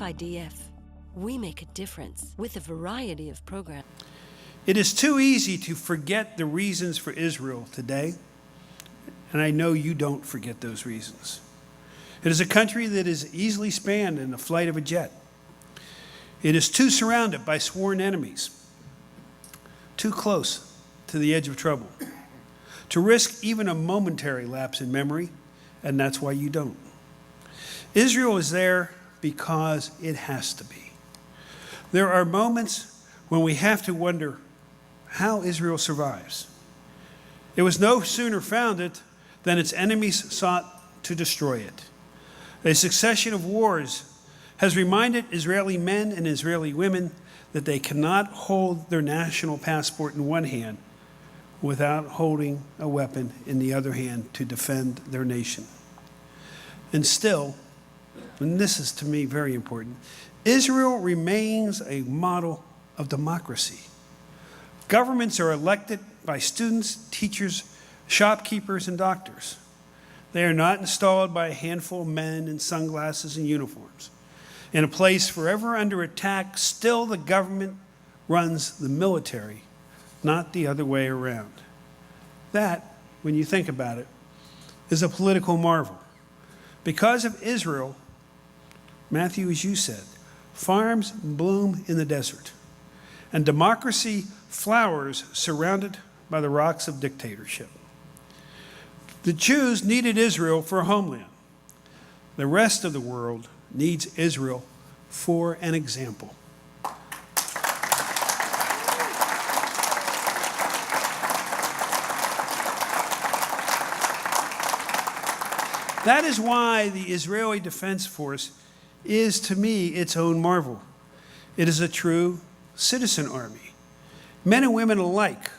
FIDF, we make a difference with a variety of programs. It is too easy to forget the reasons for Israel today, and I know you don't forget those reasons. It is a country that is easily spanned in the flight of a jet. It is too surrounded by sworn enemies, too close to the edge of trouble, to risk even a momentary lapse in memory, and that's why you don't. Israel is there because it has to be. There are moments when we have to wonder how Israel survives. It was no sooner founded than its enemies sought to destroy it. A succession of wars has reminded Israeli men and Israeli women that they cannot hold their national passport in one hand without holding a weapon in the other hand to defend their nation. And still, and this is to me very important, Israel remains a model of democracy. Governments are elected by students, teachers, shopkeepers, and doctors. They are not installed by a handful of men in sunglasses and uniforms. In a place forever under attack, still the government runs the military, not the other way around. That, when you think about it, is a political marvel. Because of Israel, Matthew, as you said, farms bloom in the desert, and democracy flowers surrounded by the rocks of dictatorship. The Jews needed Israel for a homeland. The rest of the world needs Israel for an example. That is why the Israeli Defense Force is, to me, its own marvel. It is a true citizen army. Men and women alike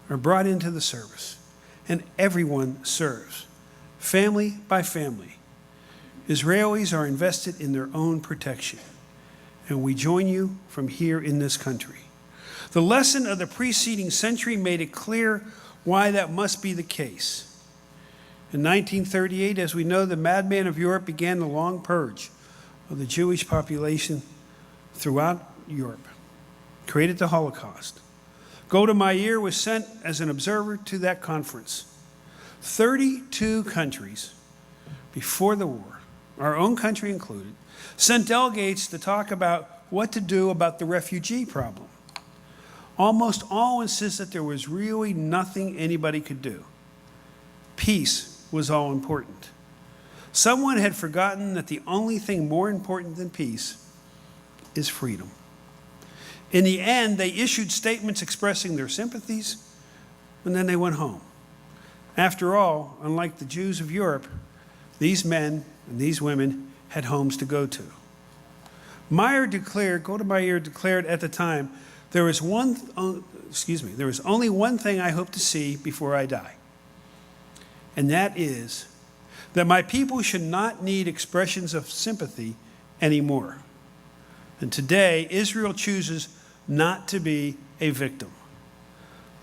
are brought into the service, and everyone serves, family by family. Israelis are invested in their own protection, and we join you from here in this country. The lesson of the preceding century made it clear why that must be the case. In 1938, as we know, the madman of Europe began the long purge of the Jewish population throughout Europe, created the Holocaust. Golda Meir was sent as an observer to that conference. 32 countries before the war, our own country included, sent delegates to talk about what to do about the refugee problem. Almost all insisted there was really nothing anybody could do. Peace was all important. Someone had forgotten that the only thing more important than peace is freedom. In the end, they issued statements expressing their sympathies, and then they went home. After all, unlike the Jews of Europe, these men and these women had homes to go to. Golda Meir declared at the time, there was only one thing I hope to see before I die. And that is that my people should not need expressions of sympathy anymore. And today, Israel chooses not to be a victim.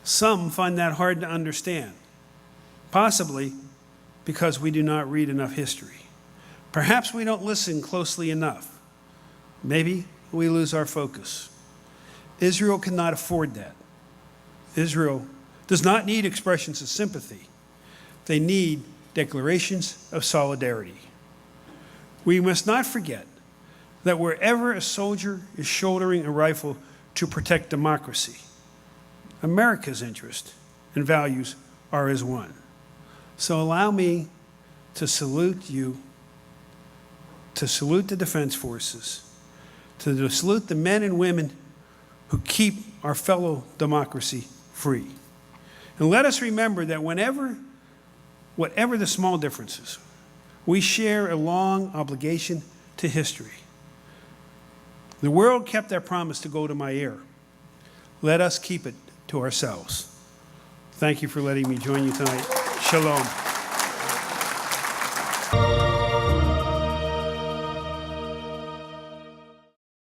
Some find that hard to understand, possibly because we do not read enough history. Perhaps we don't listen closely enough. Maybe we lose our focus. Israel cannot afford that. Israel does not need expressions of sympathy. They need declarations of solidarity. We must not forget that wherever a soldier is shouldering a rifle to protect democracy, America's interests and values are as one. So allow me to salute you, to salute the Defense Forces, to salute the men and women who keep our fellow democracy free. And let us remember that whatever the small differences, we share a long obligation to history. The world kept their promise to Golda Meir. Let us keep it to ourselves. Thank you for letting me join you tonight. Shalom.